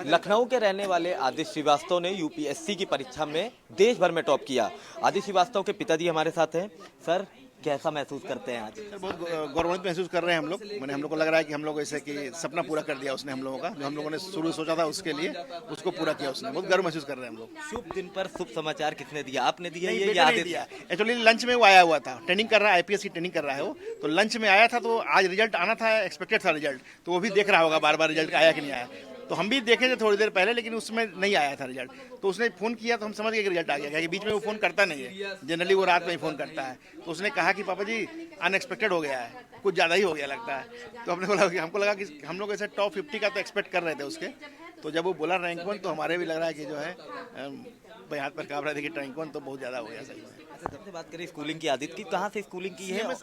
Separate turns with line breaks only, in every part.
लखनऊ के रहने वाले आदित्य श्रीवास्तव ने यूपीएससी की परीक्षा में देश भर में टॉप किया। आदित्य श्रीवास्तव के पिताजी हमारे साथ हैं। सर, कैसा महसूस करते हैं आज?
सर, बहुत गौरवान्वित महसूस कर रहे हैं हम लोग। मैंने हम लोग को लग रहा है कि हम लोग ऐसे कि सपना पूरा कर दिया उसने हम लोगों का, जो हम लोगों ने शुरू सोचा था उसके लिए, उसको पूरा किया उसने। बहुत गर्व महसूस कर रहे हैं हम लोग।
शुभ दिन पर शुभ समाचार किसने दिया? आपने दिया
नहीं,
ये
बेटे
या
ने
आदित्य?
दिया। एक्चुअली लंच में वो आया हुआ था, ट्रेनिंग कर रहा है, आईपीएस की ट्रेनिंग कर रहा है वो। तो लंच में आया था, तो आज रिजल्ट आना था, एक्सपेक्टेड था रिजल्ट। तो वो भी देख रहा होगा बार बार रिजल्ट आया कि नहीं आया। तो हम भी देखे थे थोड़ी देर पहले, लेकिन उसमें नहीं आया था रिजल्ट। तो उसने फ़ोन किया तो हम समझ गए कि रिजल्ट आ गया, क्योंकि बीच में वो फ़ोन करता नहीं है, जनरली वो रात में ही फ़ोन करता है। तो उसने कहा कि पापा जी अनएक्सपेक्टेड हो गया है, कुछ ज़्यादा ही हो गया लगता है। तो हमको लगा कि हम लोग ऐसे टॉप 50 का तो एक्सपेक्ट कर रहे थे उसके। तो जब वो बोला रैंक 1, तो हमारे भी लग रहा है कि जो है भाई हाथ पर काँप रहे थे कि रैंक 1 तो बहुत ज़्यादा हो गया सही में।
सबसे बात करें स्कूलिंग की, आदित्य की कहाँ से स्कूलिंग की है?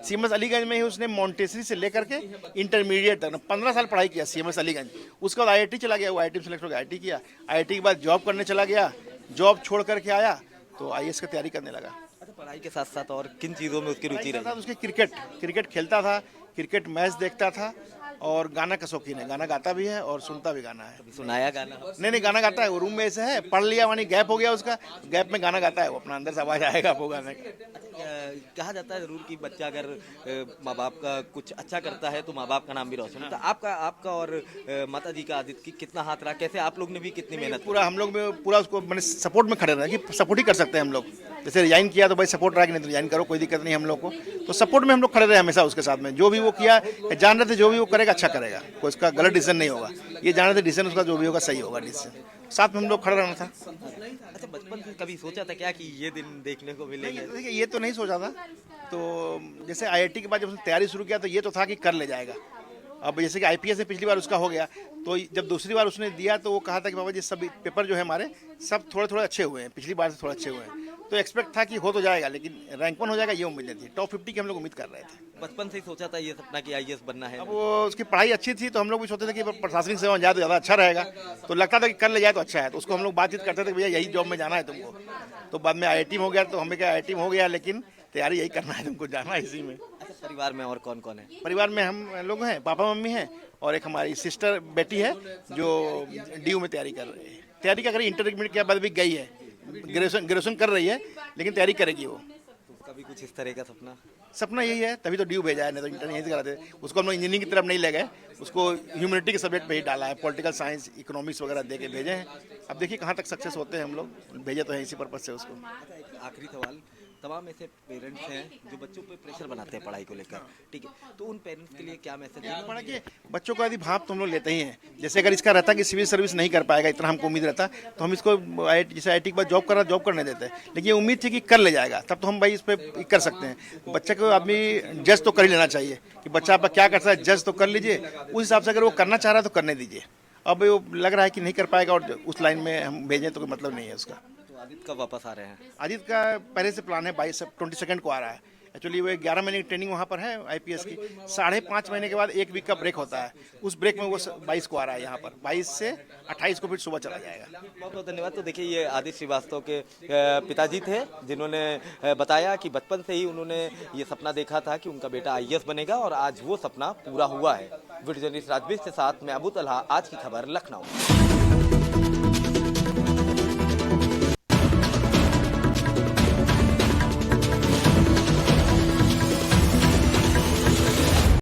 सीएमएस अलीगंज में ही उसने मॉन्टेसरी से लेकर के इंटरमीडिएट तक 15 साल पढ़ाई किया सीएमएस अलीगंज। उसके बाद आईआईटी चला गया, वो आईआईटी में सेलेक्ट हो गया, आईआईटी किया। आईआईटी के बाद जॉब करने चला गया, जॉब छोड़ करके आया तो आईएएस की तैयारी करने लगा।
अच्छा, पढ़ाई के साथ साथ और किन चीज़ों में उसकी रुचि रही?
उसके क्रिकेट खेलता था, क्रिकेट मैच देखता था, और गाना का शौकीन है, गाना गाता भी है और सुनता भी गाना है।
सुनाया गाना?
नहीं, गाना गाता है। वो रूम में ऐसे है, पढ़ लिया मानी गैप हो गया उसका, गैप में गाना गाता है वो, अपना अंदर से आवाज आएगा वो गाने का।
कहा जाता है जरूर कि बच्चा अगर माँ बाप का कुछ अच्छा करता है तो माँ बाप का नाम भी रोशन होता है। आपका और माता जी का आदित्य की कितना हाथ रहा? कैसे आप लोग ने भी कितनी मेहनत?
पूरा हम लोग में पूरा उसको मैंने सपोर्ट में खड़े रहे कि सपोर्ट ही कर सकते हैं हम लोग। जैसे रिजाइन किया तो भाई सपोर्ट रहा कि नहीं तो रिजाइन करो, कोई दिक्कत नहीं हम लोग को। तो सपोर्ट में हम लोग खड़े रहे हमेशा उसके साथ में। जो भी वो किया, जान रहे थे जो भी वो करेगा अच्छा करेगा, कोई उसका गलत डिसीजन नहीं होगा। ये जान रहे थे डिसीजन उसका जो भी होगा सही होगा डिसीजन। साथ में हम लोग खड़े रहना था।
अच्छा, बचपन से कभी सोचा था क्या कि ये दिन देखने को मिलेंगे?
देखिए, ये तो नहीं सोचा था। तो जैसे आईआईटी के बाद जब उसने तैयारी शुरू किया तो ये तो था कि कर ले जाएगा। अब जैसे कि आईपीएस में पिछली बार उसका हो गया, तो जब दूसरी बार उसने दिया तो वो कहा था कि बाबा जी सब पेपर जो है हमारे सब थोड़े थोड़े अच्छे हुए हैं, पिछली बार से थोड़े अच्छे हुए हैं। तो एक्सपेक्ट था कि हो तो जाएगा, लेकिन रैंक 1 हो जाएगा ये उम्मीद नहीं थी। टॉप 50 की हम लोग उम्मीद कर रहे थे।
बचपन से ही सोचा था ये सपना कि आईएएस बनना है?
अब वो उसकी पढ़ाई अच्छी थी तो हम लोग भी सोचते थे कि प्रशासनिक सेवा में जाए तो ज़्यादा अच्छा रहेगा। तो लगता था कि कर ले जाए तो अच्छा है। तो उसको हम लोग बातचीत करते थे, भैया यही जॉब में जाना है तुमको। तो बाद में आईआईटी में हो गया, तो हमें क्या आईआईटी में हो गया, लेकिन तैयारी यही करना है तुमको, जाना है इसी में।
अच्छा, परिवार में और कौन कौन है?
परिवार में हम लोग हैं, पापा मम्मी हैं, और एक हमारी सिस्टर बेटी है जो डीयू में तैयारी कर रही है। तैयारी क्या करी, इंटरमीडिएट के बाद भी गई है, ग्रेजुएशन कर रही है, लेकिन तैयारी करेगी वो।
तो उसका भी कुछ इस तरह का
सपना यही है, तभी तो डीयू भेजा है, नहीं तो इंटर यहीं से कराते। उसको हम लोग इंजीनियरिंग की तरफ नहीं ले गए, उसको ह्यूमैनिटी के सब्जेक्ट पे ही डाला है, पॉलिटिकल साइंस, इकोनॉमिक्स वगैरह दे के भेजे हैं। अब देखिए कहाँ तक सक्सेस होते हैं हम लोग, भेजे तो हैं इसी पर्पज से उसको।
अच्छा, एक आखिरी सवाल, तमाम ऐसे पेरेंट्स हैं जो बच्चों पे प्रेशर बनाते हैं पढ़ाई को लेकर, ठीक है, तो उन पेरेंट्स के लिए क्या मैसेज
पड़ा कि बच्चों का यदि भाव तो हम लोग लेते ही हैं। जैसे अगर इसका रहता कि सिविल सर्विस नहीं कर पाएगा, इतना हमको उम्मीद रहता, तो हम इसको जैसे आईआईटी के बाद जॉब कर रहा, जॉब करने देते। लेकिन ये उम्मीद थी कि कर ले जाएगा, तब तो हम भाई इस पर कर सकते हैं। बच्चे को आदमी जज तो कर ही लेना चाहिए कि बच्चा आपका क्या करता है, जज तो कर लीजिए। उस हिसाब से अगर वो करना चाह रहा है तो करने दीजिए। अब वो लग रहा है कि नहीं कर पाएगा और उस लाइन में हम भेजें तो कोई मतलब नहीं है उसका।
आदित्य कब वापस आ रहे हैं?
आदित्य का पहले से प्लान है, 22 को आ रहा है। एक्चुअली वो 11 महीने की ट्रेनिंग वहाँ पर है आईपीएस की। 5.5 महीने के बाद 1 वीक का ब्रेक होता है, उस ब्रेक में वो 22 को आ रहा है यहाँ पर। 22 से 28 को फिर सुबह चला जाएगा।
बहुत बहुत धन्यवाद। तो देखिए, ये आदित्य श्रीवास्तव के पिताजी थे, जिन्होंने बताया कि बचपन से ही उन्होंने ये सपना देखा था कि उनका बेटा आईएएस बनेगा, और आज वो सपना पूरा हुआ है। वीडियो जर्नलिस्ट राजवीर के साथ मैं अबू तलहा, आज की खबर, लखनऊ।